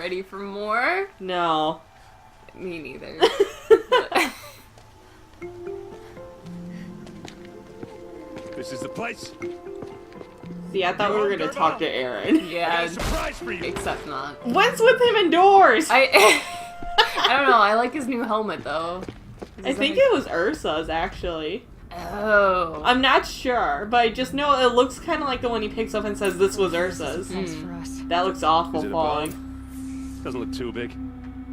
ready for more? No. Me neither. This is the place. See, I thought we were gonna talk to Aaron. I got Yeah, a surprise for you. except not. What's with him indoors? I don't know, I like his new helmet though. I think it was Ursa's, actually. Oh. I'm not sure, but I just know it looks kind of like the one he picks up and says, this was Ursa's. Thanks for us. That looks awful Is it a falling. bomb? Doesn't look too big.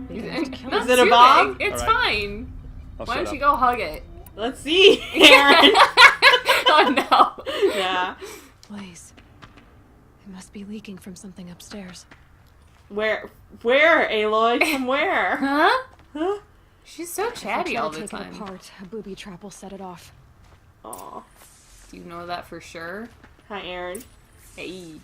Not Is it a too bomb? big. It's All right. fine. I'll Why shut don't you up. go hug it? Let's see, Aaron. Oh no. Yeah. Blaze. It must be leaking from something upstairs. Where, Aloy? From where? Huh? Huh? She's so If I chatty try all to the take it time. apart, a booby trap will set it off. Aw. Do you know that for sure? Hi, Aaron. Hey.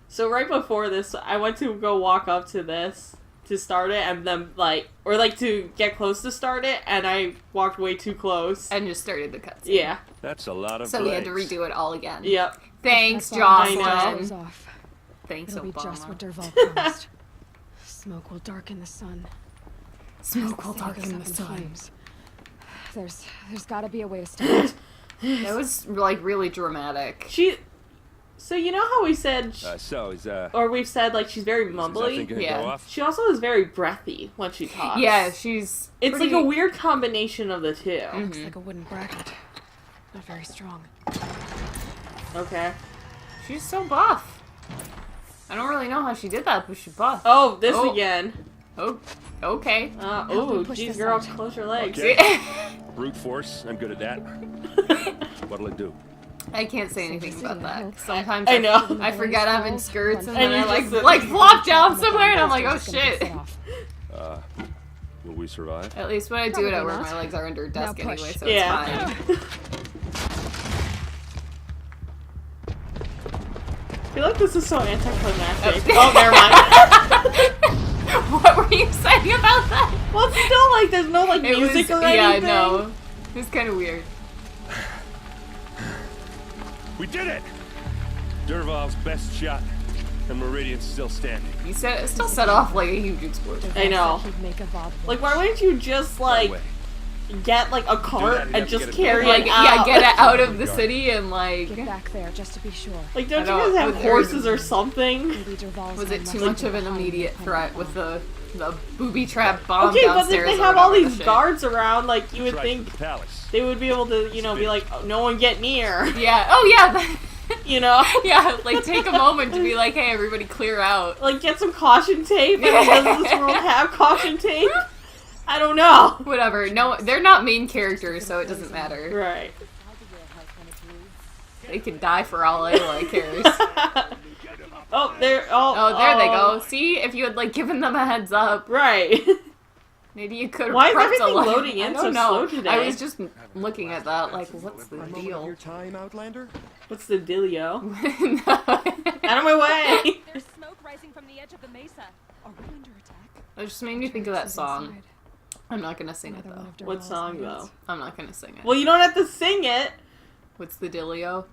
So right before this, I went to go walk up to this to start it, and then to get close to start it, and I walked way too close. And just started the cutscene. Yeah. That's a lot of So we had to blades. redo it all again. Yep. Thanks, If that's all I know. goes Jocelyn. off, Thanks, it'll be just what Obama. Dervahl promised. Smoke will darken the sun. Smoke will Thing goes darken up the in sun. flames. There's got to be a way to stop it. That was like really dramatic. So you know how we said, or we've said like she's very Is that thing mumbly. gonna Yeah. go off? She also is very breathy when she talks. Yeah, she's. It's pretty- like a weird combination of the two. Looks like a wooden bracket. Not very strong. Okay. She's so buff. I don't really know how she did that, but she's buff. Oh, this Oh. again. Oh, okay. Help Oh, me push geez, this girl, out. close your legs. Okay. Brute force. I'm good at that. What'll it do? I can't say anything Save about the that. city, Sometimes I know. I forget I'm in skirts and And then you I just- like flop down somewhere and I'm like, oh shit. Will we survive? At least when I do it, I wear Probably my not. legs are under a desk Now push. anyway, so Yeah. it's fine. I feel like this is so anticlimactic. Oh. Oh, never mind. What were you saying about that? Well, it's still like there's no like It music was, or anything. yeah, no. It was kind of weird. We did it! Dervahl's best shot, and Meridian's still standing. You said it still set off like a huge explosion. I know. He'd make a Vod Like, why wouldn't you just like That way. get like a cart that, you'd have and to just get a carry Like, it yeah, out? get it out of the city and like. Get back there just to be sure. Like, don't I you don't- guys have was- horses or something? Maybe Dervahl's Was men it left too him much of an behind immediate in the threat tunnel. with the booby trap bomb Okay, but if downstairs? they or have all whatever these shit? guards around, like you would Right think to the palace. they would be able to, you know, be like, oh, no one get near, Yeah. Oh yeah. that- you know? yeah. Like take a moment to be like, hey, everybody, clear out. Like get some caution tape. I mean, does this world have caution tape? I don't know. Whatever. No, they're not main characters, so it doesn't matter. Right. They could die for all Aloy cares. Oh, there. Oh, Oh, there they go. See, if you had like given them a heads up, Right. maybe you could have. Why is prepped everything a lot. loading in I don't so know. slow today? I was just looking at that, like, what's the Moment of deal? your time, Outlander? What's the dealio? No. Out of my way! There's smoke rising from the edge of the mesa. Are we under attack? It just made me think of that Turrets is song. inside. I'm not gonna sing it Another one though. of What Dervahl's song ideas. though? I'm not gonna sing it. Well, you don't have to sing it. What's the dealio?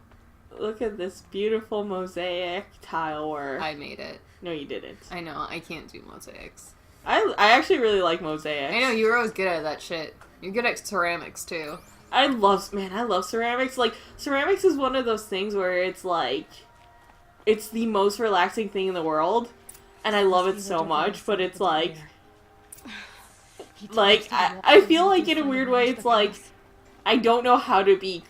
Look at this beautiful mosaic tile work. I made it. No, you didn't. I know. I can't do mosaics. I actually really like mosaics. I know you were always good at that shit. You're good at ceramics too. I love ceramics. Like, ceramics is one of those things where it's like, it's the most relaxing thing in the world, and I love it so much, but it's like, I feel like in a weird way, it's like, I don't know how to be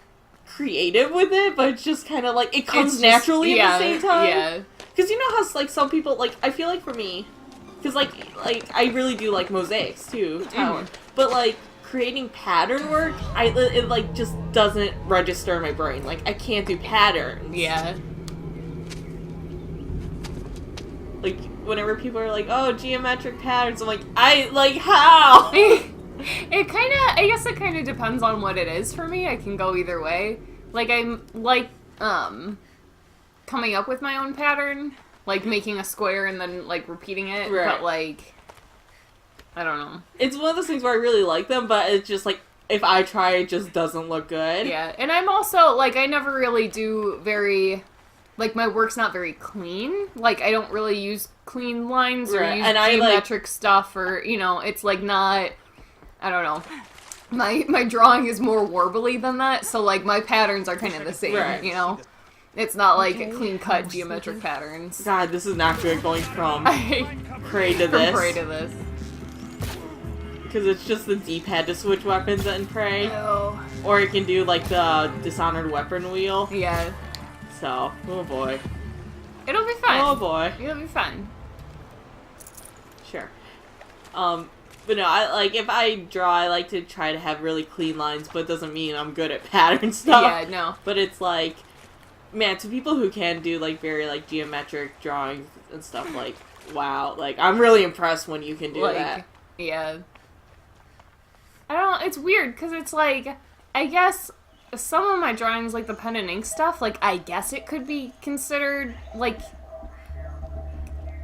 creative with it, but it's just kind of like, it comes It's just- naturally yeah, at the same time. Yeah. Because you know how, like, some people, like, I feel like for me, because, like, I really do like mosaics, too, tile work. But, like, creating pattern work, it, like, just doesn't register in my brain. Like, I can't do patterns. Yeah. Like, whenever people are like, oh, geometric patterns, I'm like, how? It kind of, I guess it kind of depends on what it is for me. I can go either way. Like, I'm, like, coming up with my own pattern. Like, making a square and then, like, repeating it. Right. But, like, I don't know. It's one of those things where I really like them, but it's just, like, if I try, it just doesn't look good. Yeah, and I'm also, like, I never really do very like, my work's not very clean. Like, I don't really use clean lines or Right, use and I, geometric stuff, or, you know, it's, like, not, I don't know. My drawing is more warbly than that, so, like, my patterns are kind of the same, Right. you know? It's not, like, clean-cut geometric patterns. God, this is not good going from From Prey to this. Prey to this. Because it's just the D-pad to switch weapons in Prey. Oh. Or you can do, like, the Dishonored weapon wheel. Yeah. So, oh boy. It'll be fine. Oh boy. It'll be fine. Sure. But no, if I draw, I like to try to have really clean lines, but it doesn't mean I'm good at pattern stuff. Yeah, no. But it's like, man, to people who can do, like, very, like, geometric drawings and stuff, like, wow. Like, I'm really impressed when you can do that. Yeah. I don't know, it's weird, because it's like, I guess some of my drawings, like the pen and ink stuff, like, I guess it could be considered, like,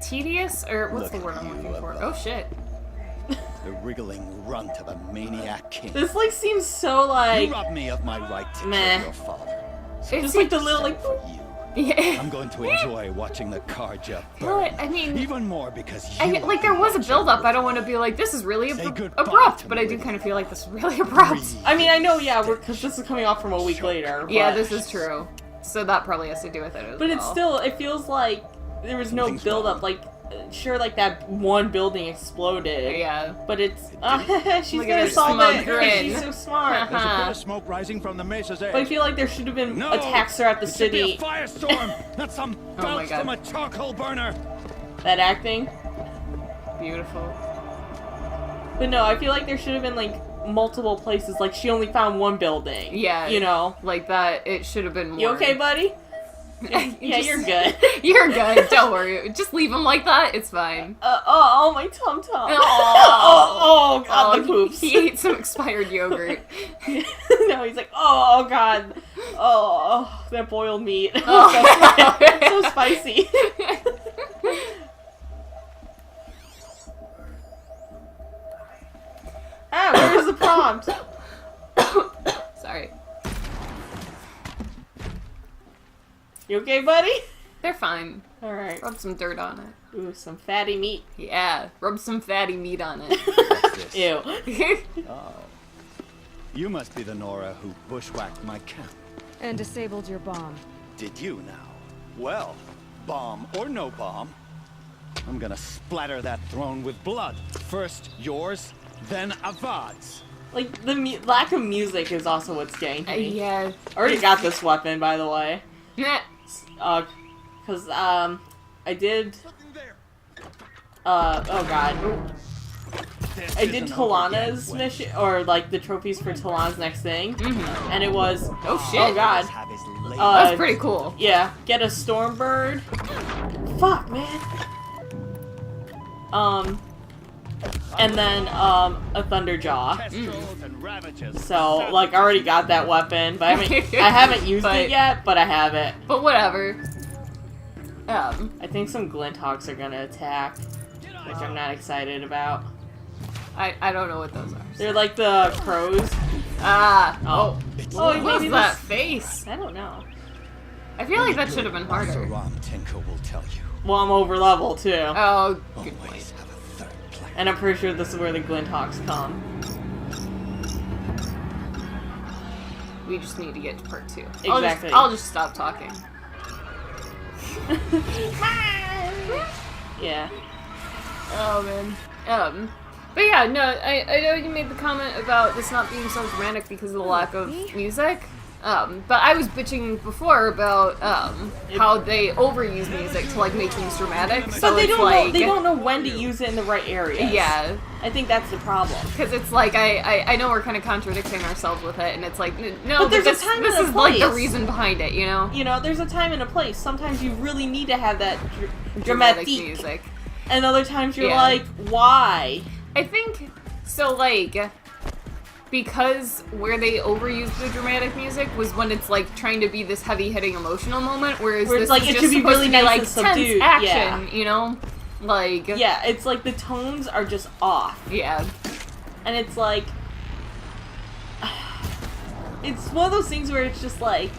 tedious, or what's the word I'm looking for? Oh, shit. The wriggling runt of a maniac king. This, like, seems so, like, You robbed me of my right to meh. kill your father. just like the little, like, For you. Yeah. I'm going to enjoy watching the Karja burn. Well, I mean, Even more because you like, there was a build-up. I don't want to be like, this is really Say goodbye abrupt, to but I do Meridian. kind of feel like this is really abrupt. Breathe. I mean, I know, yeah, because this is coming off from a week later. Yeah, but- this is true. So that probably has to do with it as But well. it's still, it feels like there was no Something's build-up. wrong. Like, sure, like, that one building exploded. Yeah. But it's, she's Look at gonna this solve smug it. grin. She's so smart. There's a Uh-huh. bit of smoke rising from the mesa's edge. But I feel like there should have been No! attacks throughout the It should be city. a firestorm, not some Oh my belch God. from a charcoal burner. That acting. Beautiful. But no, I feel like there should have been, like, multiple places. Like, she only found one building. Yeah. You know? Like that, it should have been more. You okay, buddy? Yeah, you're good. You're good. Don't worry. Just leave him like that. It's fine. Oh, my tum-tum. Oh, God, the poops. He ate some expired yogurt. No, he's like, oh, God. Oh, that boiled meat. Oh. It's so spicy. Where's the prompt? Sorry. You okay, buddy? They're fine. Alright. Rub some dirt on it. Ooh, some fatty meat. Yeah. Rub some fatty meat on it. What's this? Ew. Oh. You must be the Nora who bushwhacked my camp. And disabled your bomb. Did you now? Well, bomb or no bomb, I'm gonna splatter that throne with blood. First yours, then Avad's. Like, the lack of music is also what's getting to me. Yeah. I already got this weapon, by the way. Nah. Cause, I did, oh god. This I did isn't over yet, Talana's Wen. mission, or, like, the trophies for Talana's next thing. And it was, Oh shit. oh god. Have his lady- That's pretty cool. Yeah, get a Stormbird. Fuck, man. And then, a Thunderjaw. Kestrels and Ravagers. So, like, I already got that weapon, but I haven't used But- it yet, but I have it. But whatever. I think some Glinthawks are gonna attack, which I'm not excited about. I don't know what those are. They're like the crows. Ah. Oh. Oh, maybe what was this- that face? I don't know. I feel like that should have been Master harder. Ram Tinker will tell you. Well, I'm over level too. Oh, good point. Always have a third plan. And I'm pretty sure this is where the Glinthawks come. We just need to get to part 2. Exactly. I'll just stop talking. Yeah. Oh man. But yeah, no, I know you made the comment about this not being so dramatic because of the lack of music. But I was bitching before about how they overuse music to like make things dramatic. So But they it's don't like, know. They don't know when to use it in the right area. Yeah, I think that's the problem. because it's like I know we're kind of contradicting ourselves with it, and it's like no, But there's a this, time this and a is like the place. reason behind it, you know? You know, there's a time and a place. Sometimes you really need to have that Dramatic dramatic music. and other times you're Yeah. like, why? I think so. Like. Because where they overused the dramatic music was when it's like trying to be this heavy-hitting emotional moment, whereas Where this it's like, is it just should be supposed really to be nice like and subdued, tense action, yeah. you know? Like Yeah, it's like the tones are just off. yeah. And it's like, it's one of those things where it's just like,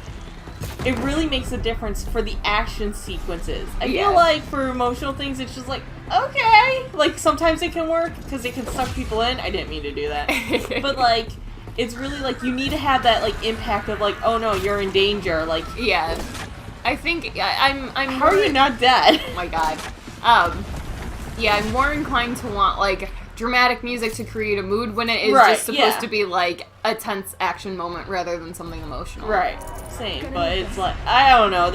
it really makes a difference for the action sequences. I Yeah. feel like for emotional things, it's just like, okay. Like, sometimes it can work, because it can suck people in. I didn't mean to do that. But, like, it's really, like, you need to have that, like, impact of, like, oh no, you're in danger. Like, Yeah. I think I'm how are you not dead? Oh my god. Yeah, I'm more inclined to want, like, dramatic music to create a mood when it is Right, just supposed yeah. to be, like, a tense action moment rather than something emotional. Right. Same, but it's like, I don't know.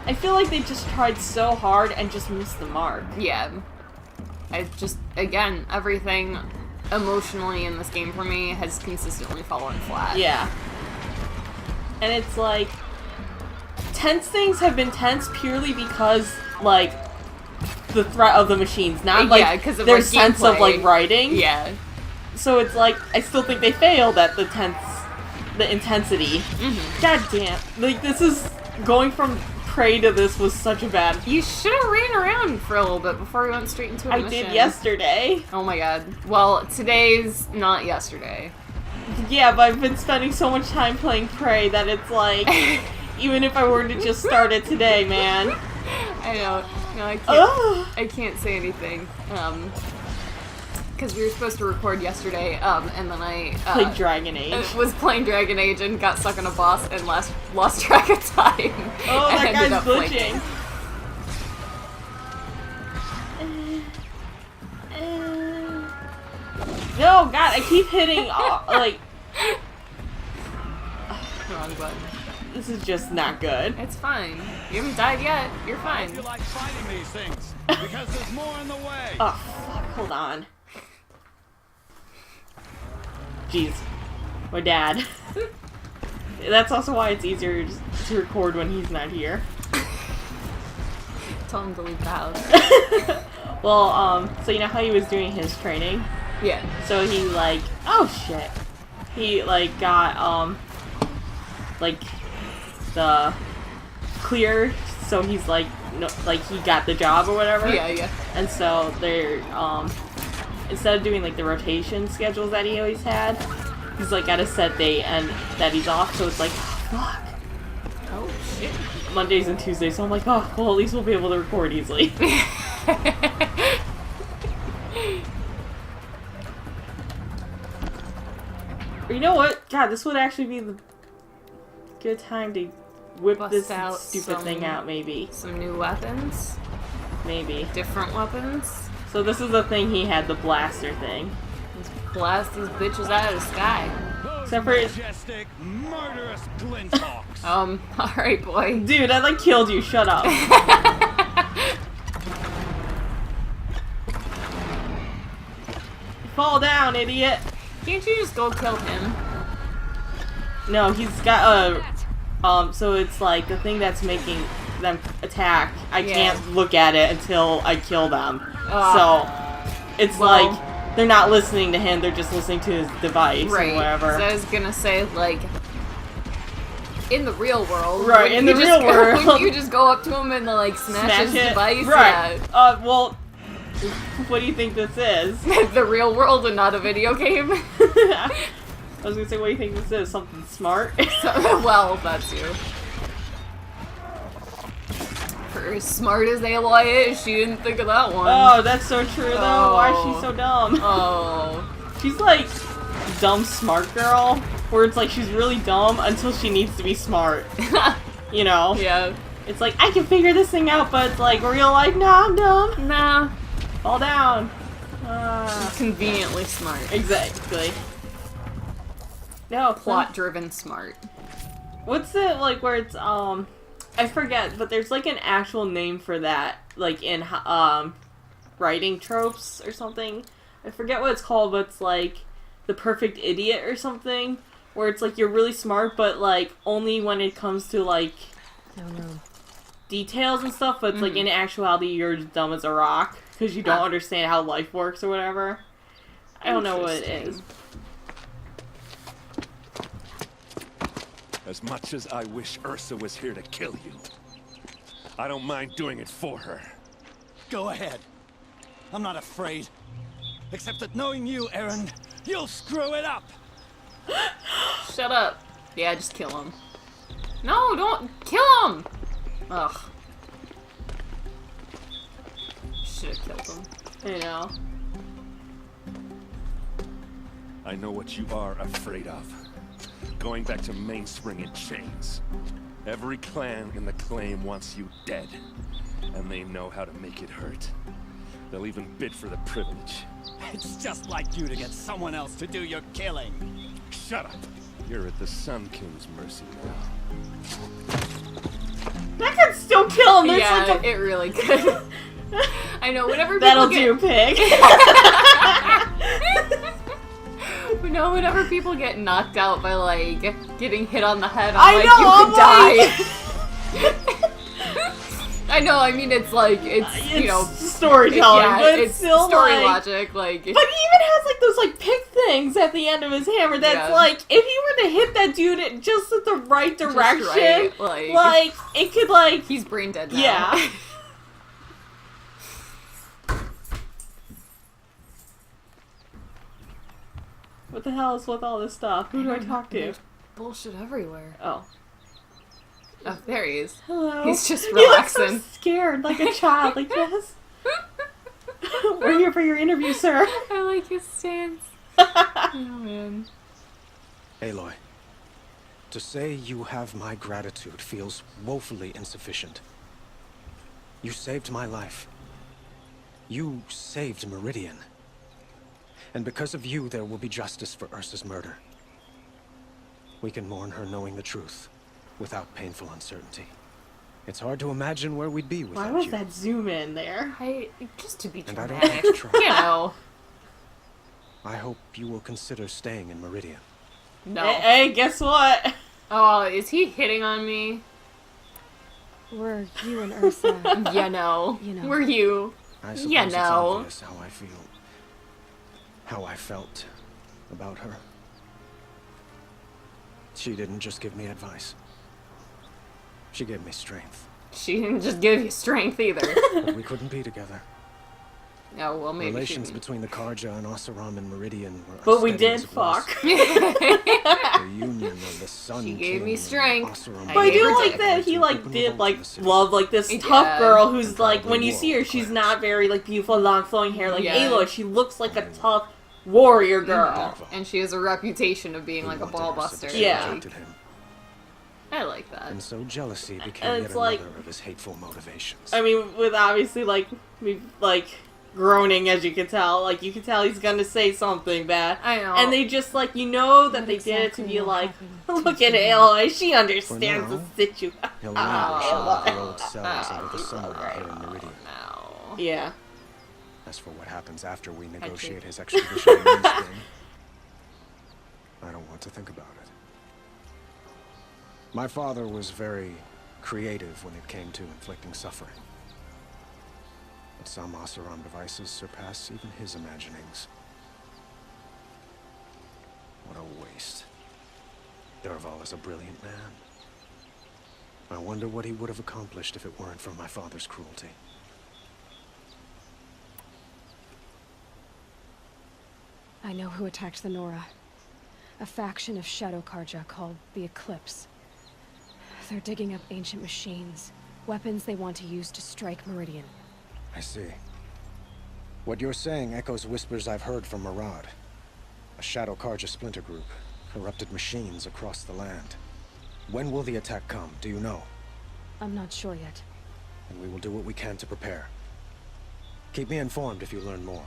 I feel like they just tried so hard and just missed the mark. Yeah. Again, everything emotionally in this game for me has consistently fallen flat. Yeah. And it's like, tense things have been tense purely because, like, the threat of the machines, not like Yeah, 'cause of, their like, sense of, gameplay. like, writing. Yeah. So it's like, I still think they failed at the intensity. Mm-hmm. God damn. Like, this is, going from Prey to this was such a bad... You should have ran around for a little bit before we went straight into a I mission. did yesterday. Oh my god. Well, today's not yesterday. Yeah, but I've been spending so much time playing Prey that it's like, even if I were to just start it today, man. I know. No, Ugh. I can't say anything. Because we were supposed to record yesterday, and then I Played Dragon Age. was playing Dragon Age and got stuck on a boss and lost track of time. Oh, and that ended guy's up glitching. No, God, I keep hitting, like, Wrong button. this is just not good. It's fine. You haven't died yet. You're fine. You like fighting these things because there's more in the way. Oh, fuck, hold on. Jeez. My dad. That's also why it's easier just to record when he's not here. Tell him to leave the house. Well, so you know how he was doing his training? Yeah. So he, like, oh shit. He, like, got, like, the clear, so he's, like, no, like, he got the job or whatever. Yeah, yeah. And so they're, instead of doing, like, the rotation schedules that he always had, he's, like, got a set date and that he's off, so it's like, fuck. Oh, shit. Mondays and Tuesdays, so I'm like, oh, well, at least we'll be able to record easily. You know what? God, this would actually be the good time to whip Bust this out stupid thing some- out, maybe. Some new weapons. Maybe. Different weapons. So this is the thing he had, the blaster thing. Let's blast these bitches out of the sky. Those Except for his- majestic, murderous glinthawks. Alright, boy. Dude, I, like, killed you. Shut up. Fall down, idiot. Can't you just go kill him? No, he's got a... so it's like the thing that's making them attack, I Yeah. can't look at it until I kill them. Ah. So, it's Well- like, they're not listening to him, they're just listening to his device Right. or whatever. So I was gonna say, like, in the real world. Right, wouldn't in you the just real world. Wouldn't you just go up to him and, like, smash his it. device? Right. Yeah. Well, what do you think this is? The real world and not a video game? I was gonna say, what do you think this is? Something smart? Well, that's you. For as smart as Aloy is, she didn't think of that one. Oh, that's so true though. Why is Oh. she so dumb? Oh. She's like dumb smart girl, where it's like she's really dumb until she needs to be smart. You know? Yeah. It's like, I can figure this thing out, but it's like real life, nah, I'm dumb. Nah. Fall down. Conveniently smart. Exactly. No, Plot-driven smart. What's it like where it's I forget, but there's like an actual name for that, like in writing tropes or something. I forget what it's called, but it's like the perfect idiot or something, where it's like you're really smart, but like only when it comes to like details and stuff. But it's like in actuality you're just dumb as a rock because you don't understand how life works or whatever. I don't know what it is. As much as I wish Ursa was here to kill you, I don't mind doing it for her. Go ahead. I'm not afraid. Except that knowing you, Aaron, you'll screw it up. Shut up. Yeah, just kill him. No, don't kill him! Ugh. Should have killed him. I know. I know what you are afraid of. Going back to Mainspring in chains. Every clan in the claim wants you dead. And they know how to make it hurt. They'll even bid for the privilege. It's just like you to get someone else to do your killing. Shut up! You're at the Sun King's mercy now. That could still kill him. There's Yeah, like a... it really could. I know, whenever people That'll get... do, pig. Whenever people get knocked out by, like, getting hit on the head, I I'm like, know, you could die. I know, I mean, it's like, it's you know... storytelling, but it's still story like... logic, like... But he even has, like, those, like, pick things at the end of his hammer that's, Yeah. like, if he were to hit that dude just at the right direction, right, like, it could, like... He's brain dead now. Yeah. What the hell is with all this stuff? Who do I talk to? There's bullshit everywhere. Oh. Oh, there he is. Hello. He's just He looks so relaxing. scared, like a child, like this. We're here for your interview, sir. I like his stance. Oh, man. Aloy, to say you have my gratitude feels woefully insufficient. You saved my life. You saved Meridian. And because of you, there will be justice for Ursa's murder. We can mourn her knowing the truth, without painful uncertainty. It's hard to imagine where we'd be without Why was you. that zoom in there? Just to be And I don't dramatic. want to try. You know. I hope you will consider staying in Meridian. No. Hey, guess what? Oh, is he hitting on me? Were you and Ursa? Yeah, no. You know. Were you? I suppose Yeah, it's no. obvious how I feel. How I felt about her. She didn't just give me advice. She gave me strength. She didn't just give you strength either. But we couldn't be together. Oh, well, maybe Relations she... between the Karja and Oseram and Meridian were But we unsteady did as it was. fuck. The union of the Sun She gave King me and strength. Oseram I But I gave do her like dick. that he, like, Open did, revolt like, in the city. love, like, this Yeah. tough girl who's, And like, probably when you see her, war she's crimes. not very, like, beautiful, long flowing hair like Yeah. Aloy. She looks like a tough warrior girl. And she has a reputation of being He like a wanted ball Ursa, buster. but she Yeah. rejected him. I like that. And so jealousy became And yet it's another like- of his hateful motivations. I mean, with obviously, like, me, like, groaning, as you can tell. Like, you can tell he's gonna say something bad. I know. And they just, like, you know that Not they did it to exactly be what like, happened look to at you. Aloy, she understands For the now, situation. He'll remember some of Aloy. the old selves out of the summer here in Meridian. No. Yeah. As for what happens after we do. negotiate his extradition in Mainspring, I don't want to think about it. My father was very creative when it came to inflicting suffering. But some Oseram devices surpass even his imaginings. What a waste. Dervahl is a brilliant man. I wonder what he would have accomplished if it weren't for my father's cruelty. I know who attacked the Nora. A faction of Shadow Karja called the Eclipse. They're digging up ancient machines, weapons they want to use to strike Meridian. I see. What you're saying echoes whispers I've heard from Murad. A Shadow Karja splinter group, corrupted machines across the land. When will the attack come, do you know? I'm not sure yet. And we will do what we can to prepare. Keep me informed if you learn more.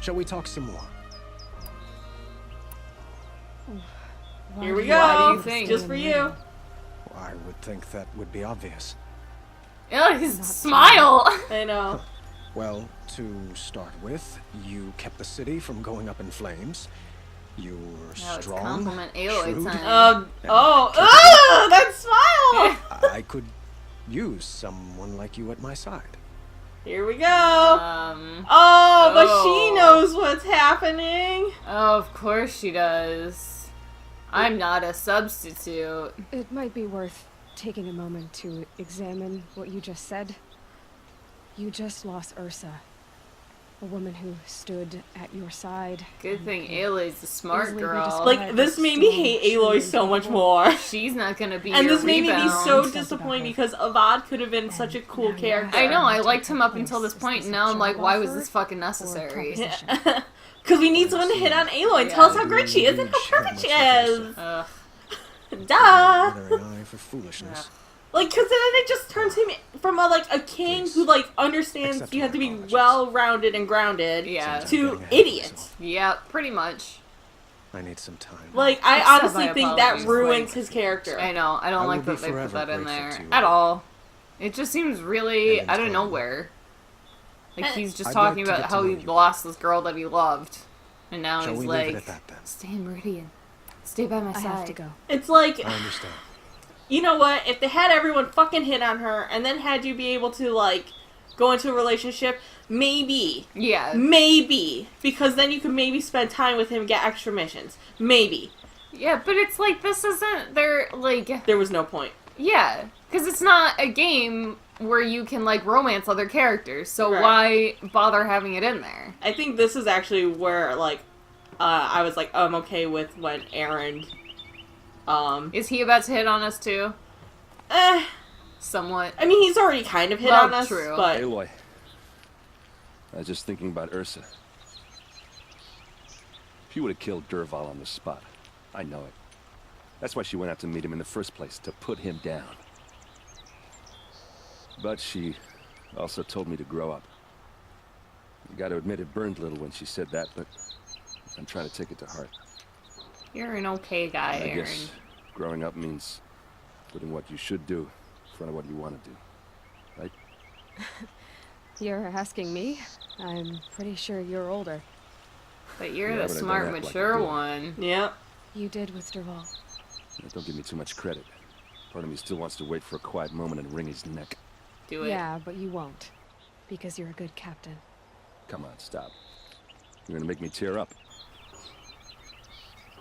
Shall we talk some more? Why Here we do go. What do you think? Just for you. I would think that would be obvious. Ugh, his smile! I know. Well, to start with, you kept the city from going up in flames. You were No, it's strong, compliment Aloy shrewd. time. That smile! I could use someone like you at my side. Here we go. But she oh. knows what's happening. Of course she does. I'm not a substitute. It might be worth taking a moment to examine what you just said. You just lost Ursa. A woman who stood at your side. Good and thing could Aloy's the smart easily be girl. described Like, this made me hate Aloy so much more. She's not gonna be And your this made me be rebound. so disappointed because Avad could have been such a cool now you character. I know, I Take liked him her up until place. this Is point, this and a now I'm like, job why was offer this fucking or necessary? proposition? Because we need someone to hit on Aloy and tell us how great she is and how perfect she is. Ugh. Duh! Withering eye for foolishness. Like, because then it just turns him from a king Please. who, like, understands Accept you have to my be apologies. well-rounded and grounded Yeah. Sometimes to getting ahead of idiot. myself. Yeah, pretty much. I need some time. Like, I Accept honestly my think that apologies, ruins like- his character. I know, I don't I like will that be they put forever that in grateful there. to you. At all. It just seems really And out of in nowhere. Like, he's just I'd talking like to about get to how know he you. lost this girl that he loved. And now Shall he's we like, leave it at that then? stay in Meridian. Stay by my I side. have to go. It's like, I understand. you know what? If they had everyone fucking hit on her and then had you be able to, like, go into a relationship, maybe. Yeah. Maybe. Because then you could maybe spend time with him and get extra missions. Maybe. Yeah, but it's like, this isn't, they're, like, There was no point. yeah. Because it's not a game where you can, like, romance other characters, so Right. why bother having it in there? I think this is actually where, like, I was like, I'm okay with when Aaron, Is he about to hit on us, too? eh, Somewhat. I mean, he's already kind of hit Well, on us, true. but Aloy, I was just thinking about Ursa. She would have killed Durval on the spot. I know it. That's why she went out to meet him in the first place, to put him down. But she also told me to grow up. You gotta admit it burned a little when she said that, but I'm trying to take it to heart. You're an okay guy, I Aaron. guess growing up means putting what you should do in front of what you want to do. Right? You're asking me? I'm pretty sure you're older. But you're Yeah, the but I don't smart, act like mature I do. one. yeah. You did with Derval. Don't give me too much credit. Part of me still wants to wait for a quiet moment and wring his neck. Do it. Yeah, but you won't. Because you're a good captain. Come on, stop. You're gonna make me tear up.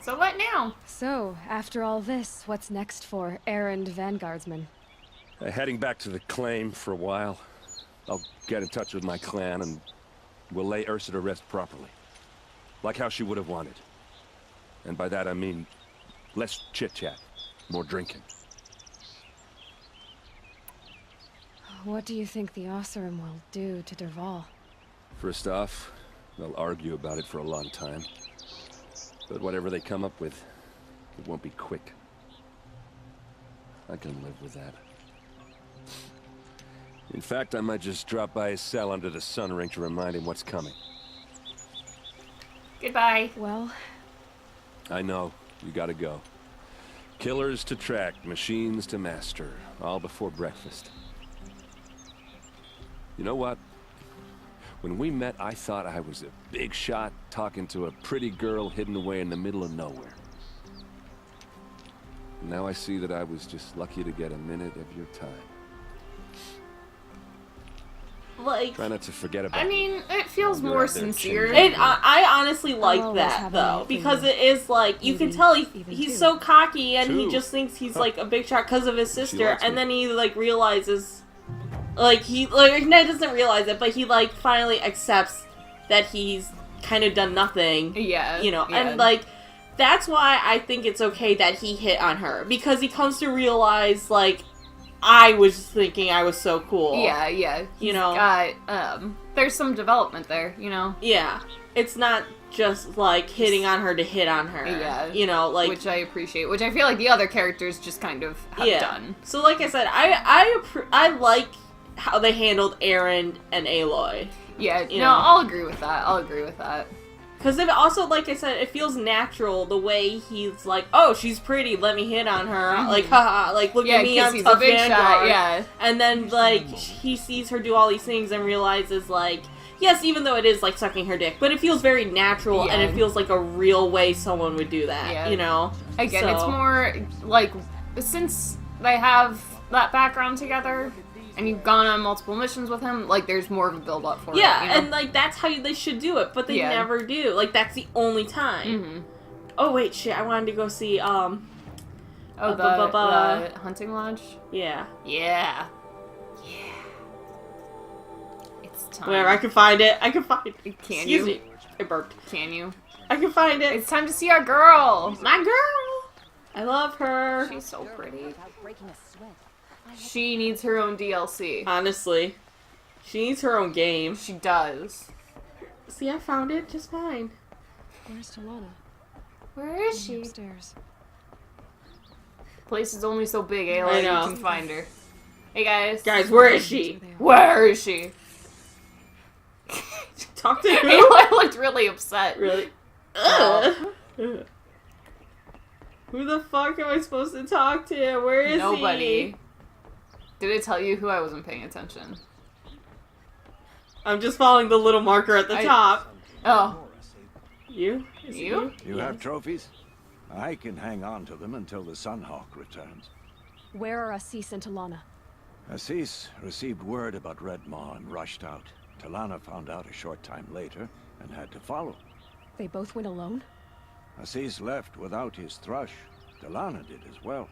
So what now? So, after all this, what's next for errand vanguardsman? Heading back to the claim for a while. I'll get in touch with my clan and we'll lay Ursa to rest properly. Like how she would have wanted. And by that I mean less chit-chat, more drinking. What do you think the Osseram will do to Derval? First off, they'll argue about it for a long time. But whatever they come up with, it won't be quick. I can live with that. In fact, I might just drop by his cell under the sun ring to remind him what's coming. Goodbye. Well, I know, you gotta go. Killers to track, machines to master, all before breakfast. You know what? When we met, I thought I was a big shot talking to a pretty girl hidden away in the middle of nowhere. Now I see that I was just lucky to get a minute of your time. Like, Try not to forget about I me. mean, it feels You're more out there sincere. changing. and I honestly like always that, have a though, night for because you. it is, like, you can Maybe tell even he's two. so cocky, and he Two. just thinks he's, like, a big shot because of his sister, likes and me. then he, like, realizes, like, Ned doesn't realize it, but he, like, finally accepts that he's kind of done nothing, Yeah. you know, yeah. and, like, that's why I think it's okay that he hit on her, because he comes to realize, like, I was thinking I was so cool. Yeah, yeah. You He's know. got, there's some development there, you know? Yeah. It's not just, like, hitting on her to hit on her. Yeah. You know, like... Which I appreciate. Which I feel like the other characters just kind of have done. So, like I said, I like how they handled Aaron and Aloy. Yeah, You no, know. I'll agree with that. I'll agree with that. Because it also, like I said, it feels natural the way he's like, oh, she's pretty, let me hit on her. Like, haha, like, look Yeah, at me, 'cause I'm he's tough a big Vanguard. shot, yeah. And then, like, he sees her do all these things and realizes, like, yes, even though it is, like, sucking her dick, but it feels very natural, and Yeah. it feels like a real way someone would do that, Yeah. you know? Again, So- it's more, like, since they have that background together, and you've gone on multiple missions with him, like, there's more of a build-up for Yeah, it, you know? and, like, that's how they should do it, but they Yeah. never do. Like, that's the only time. Mhm. Oh, wait, shit, I wanted to go see, Oh, ba-ba-ba. the hunting lodge? yeah. Yeah. Yeah. It's time. Whatever, I can find it. I can find it. Can Excuse you? me. I burped. Can you? I can find it. It's time to see our girl. My girl. I love her. She's so pretty. She needs her own DLC. Honestly. She needs her own game. She does. See, I found it just fine. Where's Talana? Where is she? Upstairs. Place is only so big, Ayla. I know. You can find her. Hey guys. Guys, where is she? Where is she? Talk to who? Ayla looked really upset. Really? Oh. Ugh. Who the fuck am I supposed to talk to? Where is Nobody. he? Did it tell you who I wasn't paying attention? I'm just following the little marker at the top. Oh. You? Is it You? You have trophies? I can hang on to them until the Sunhawk returns. Where are Assis and Talana? Assis received word about Red Maw and rushed out. Talana found out a short time later and had to follow. They both went alone? Assis left without his thrush. Talana did as well.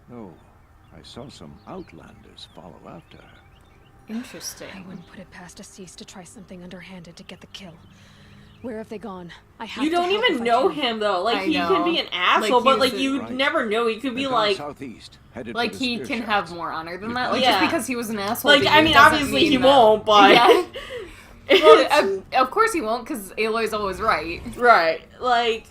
Though I saw some outlanders follow after her. Interesting. I wouldn't put it past Assis to try something underhanded to get the kill. Where have they gone? I have You to don't help even if I know can. him though. Like I he know. can be an asshole, Like, but he's like a- you Right. never know. He could be They've gone like, southeast, headed Like, for the he spear can shafts. have more honor than that. Like, Yeah. just because he was an asshole. like to I you mean, doesn't obviously mean he that- won't, but Yeah. it's- Well, of course he won't, because Aloy's always right. right, like,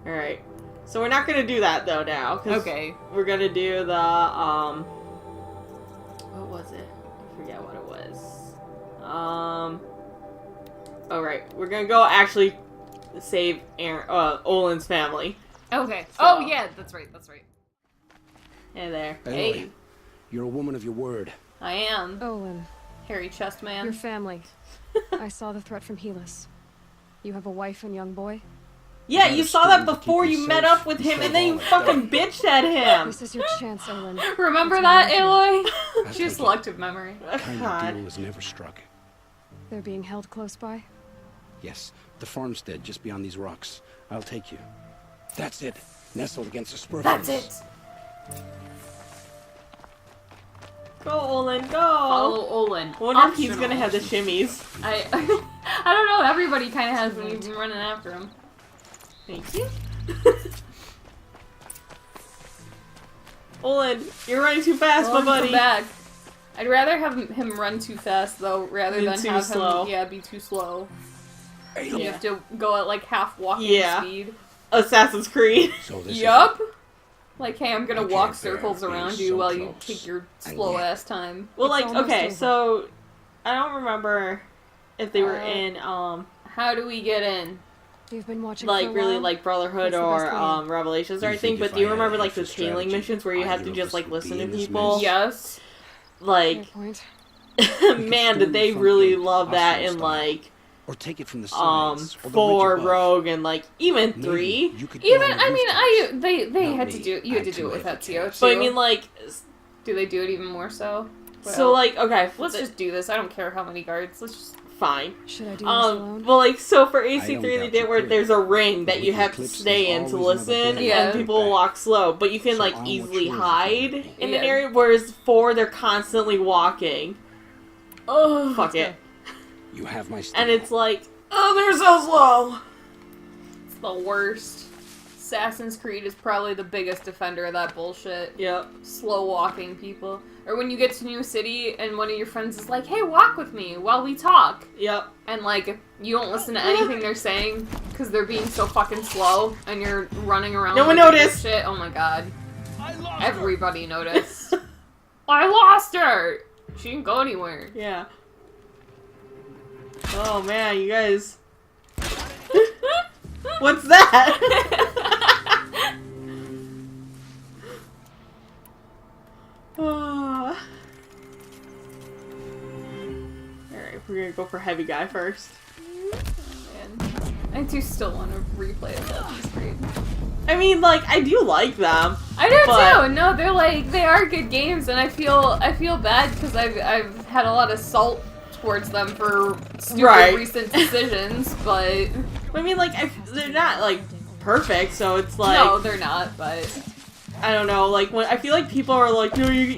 all right. So we're not gonna do that though now. 'Cause Okay. we're gonna do the what was it? I forget what it was. Oh right, we're gonna go actually save Aaron, Olin's family. Okay. So- Oh, yeah, that's right, that's right. Hey there. Hey, You're a woman of your word. I am. Olin, Hairy chest man. your family. I saw the threat from Helis. You have a wife and young boy? Yeah, Not you a saw that student to keep before you you met safe up with and him, save and then you all that fucking stuff. bitched at him. This is your chance, Olin. Remember It's that, my Aloy? I'll She has take it. selective memory. Kind God. of deal was never struck. They're being held close by? Yes, the farmstead just beyond these rocks. I'll take you. That's it. Nestled against a spur. That's fence. it. Go, Olin, go. Follow Olin. I wonder if he's Optional. gonna have the shimmies. I don't know. Everybody kind of has when you've been running after him. Thank you. Olin, you're running too fast, Olin, my come buddy. back. I'd rather have him run too fast though, rather Than than too have slow. him be too slow. You Yeah. have to go at like half walking Yeah. speed. Assassin's Creed. So this Yup. Like, hey, I'm gonna I walk can't bear circles being around so you while you close. take your And slow yet- ass time. Well, It's like, almost okay, over. so I don't remember if they were in How do we get in? You've been watching like for a really while? like Brotherhood What's the or best way in? Revelations or You anything, think but if do you I had remember a like the extra tailing strategy, missions where you had either to of just us like would be listen to in this people? mess. Yes. Like, Fair point. man, did they front really gate, love that hostile in style. like Or take it from the sides. or the 4, ridge above. Rogue, and like even Maybe 3. you could get Even on the I mean, rooftops. they Not had to me. do you had I to do it too with have Ezio to too. catch. But I mean, like, do they do it even more so? so like, okay, Let's just do this. I don't care how many guards. Let's just. fine. Should I do this alone? Well, like, so for I AC3 don't they doubt did you where could. there's a ring that But you with have to Eclipse, stay in there's to always another listen, plan. Yeah. and people walk slow, but you can So like I'll watch easily yours if hide you in Yeah. an area, whereas 4 they're constantly walking. Oh, Fuck it. You have my steel. And it's like, oh, they're so slow. It's the worst. Assassin's Creed is probably the biggest defender of that bullshit. Yep. Slow walking people. Or when you get to a new city and one of your friends is like, hey, walk with me while we talk. Yep. And like, you don't listen to anything they're saying because they're being so fucking slow and you're running around. No one like a noticed. dipshit. Oh my god. I lost Everybody noticed. I lost her! She didn't go anywhere. Yeah. Oh man, you guys. What's that? Alright, we're gonna go for heavy guy first. Man. I do still want to replay Assassin's Creed. I mean, like, I do like them. I do But- too. No, they are good games, and I feel bad because I've had a lot of salt towards them for stupid Right. recent decisions, but I mean, like, they're not, like, perfect, so it's like... no, they're not. But I don't know, like, when I feel like people are like, no, you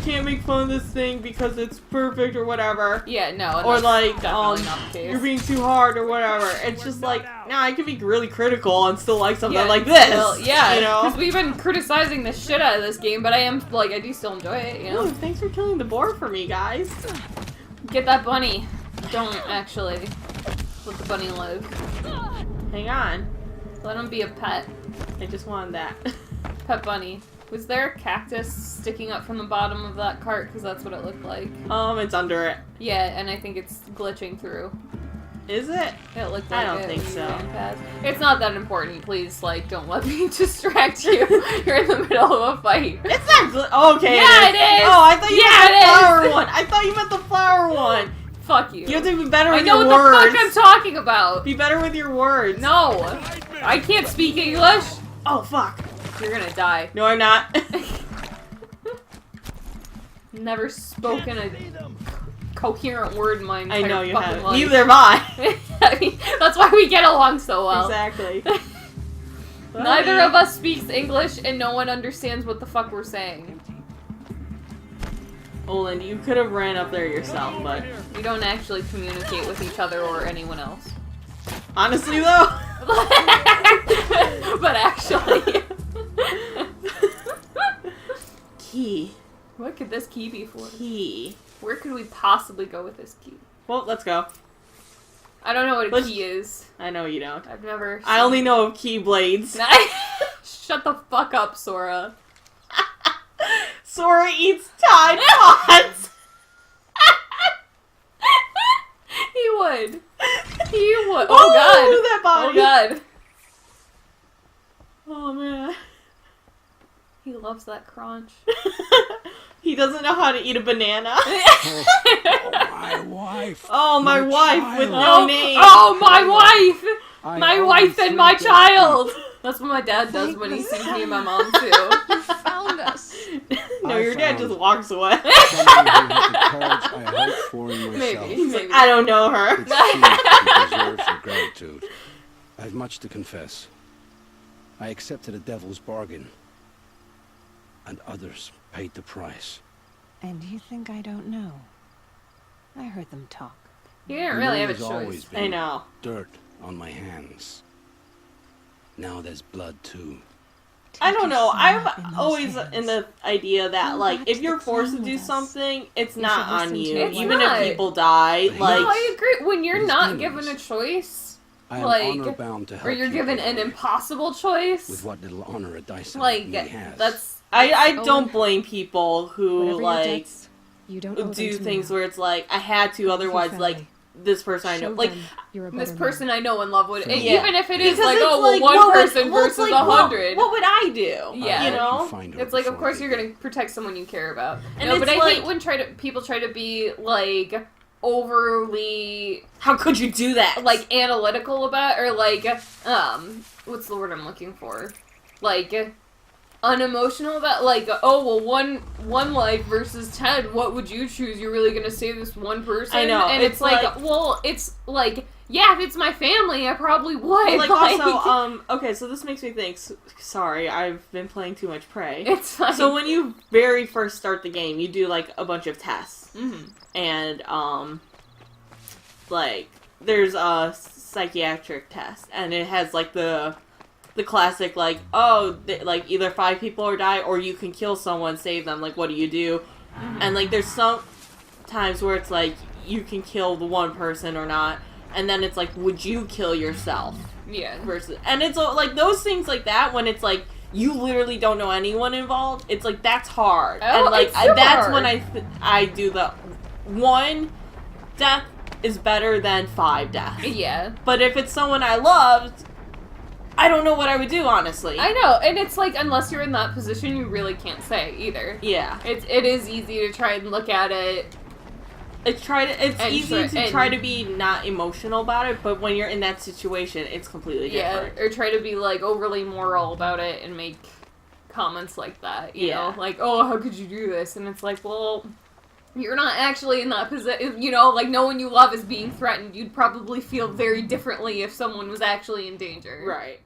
can't make fun of this thing because it's perfect or whatever. Yeah, no. Or that's like, definitely not the case. you're being too hard or whatever. It's just like, nah, I can be really critical and still like something Yeah, like this. well, yeah, you know? because we've been criticizing the shit out of this game, but I do still enjoy it, you know? Ooh, thanks for killing the boar for me, guys. Get that bunny. Don't actually let the bunny live. Hang on. Let him be a pet. I just wanted that. Pet bunny. Was there a cactus sticking up from the bottom of that cart? Because that's what it looked like. It's under it. Yeah, and I think it's glitching through. Is it? It looked like I don't it think when you so. ran past. It's not that important. Please, like, don't let me distract you. You're in the middle of a fight. It's not okay. Yeah, it is! Oh, I thought you Yeah, meant the it is! flower one. I thought you meant the flower one. Fuck you. You have to be better I with know your what words. the fuck I'm talking about. Be better with your words. No. I can't speak English. Oh, fuck. You're gonna die. No, I'm not. Never spoken a coherent word in my entire I know you fucking haven't. life. Neither have I. I mean, that's why we get along so well. Exactly. Neither of us speaks English and no one understands what the fuck we're saying. Olin, you could have ran up there yourself, but... We don't actually communicate with each other or anyone else. Honestly, though... But actually... Key. What could this key be for? Key. Where could we possibly go with this key? Well, let's go. I don't know what a Let's- key is. I know you don't. I've never... I only know of keyblades. Shut the fuck up, Sora. Sora eats Tide Pods! He would. He would. Oh, Oh god. that body. Oh god. Oh, man. He loves that crunch. He doesn't know how to eat a banana. My wife. Oh, my wife with no name. Oh, my wife! I My always wife and think my that- child! That's what my dad does when he sees me and my mom too. Found us. No, I your dad found just walks away. Somebody who had the courage I hoped for in myself. Maybe. He's like, I don't know her. It's she who deserves your gratitude. I've much to confess. I accepted a devil's bargain, and others paid the price. And you think I don't know? I heard them talk. You didn't really have a There's always choice. been I know. dirt on my hands. Now there's blood too. I don't know. Teach us I'm not in those always hands. in the idea that, Come like, back if to you're the forced to plan do with us. something, it's You not should on listen you. to It's Even not. if people die, No, like... No, I agree. When you're These not demons. given a choice, I am like, honor bound to help or you're you, given an Aloy, impossible with choice, what little honor a dice like, has. that's... I Oh. don't blame people who, Whatever your like, debts, you don't owe them do to things me. where it's like, I had to, otherwise, family. like, this person I know... Show Like, them you're a This better person I know and love would... Yeah. Even if it is because like, it's oh, well, like, one what would- person well, it's versus like, 100. What would I do? Yeah. You know? You find her It's like, of before course they you're do. gonna protect someone you care about. And No, but it's I like- hate when people try to be, like, overly, How could you do that? like, analytical about, or, like, what's the word I'm looking for? Like, unemotional about, like, oh, well, one life versus 10, what would you choose? You're really gonna save this one person? I know, And it's it's like, like- well, it's like, yeah, if it's my family, I probably would. Like, also, okay, so this makes me think, sorry, I've been playing too much Prey. it's like, So when you very first start the game, you do, like, a bunch of tests. Mhm. And, like, there's a psychiatric test, and it has, like, the classic, like, oh, like, either 5 people or die, or you can kill someone, save them, like, what do you do? And, like, there's some times where it's, like, you can kill the one person or not, and then it's, like, would you kill yourself? yeah. Versus, and it's, like, those things like that, when it's, like, you literally don't know anyone involved, it's, like, that's hard. Oh, and, like, it's so that's hard. when I do the 1 death is better than 5 deaths. Yeah. But if it's someone I loved, I don't know what I would do, honestly. I know, and it's like, unless you're in that position, you really can't say either. Yeah. It is easy to try and look at it. It's And easy to and- try to be not emotional about it, but when you're in that situation, it's completely different. Yeah, or try to be, like, overly moral about it and make comments like that, you Yeah. know? Like, oh, how could you do this? And it's like, well, you're not actually in that position, you know? Like, no one you love is being threatened. You'd probably feel very differently if someone was actually in danger. Right.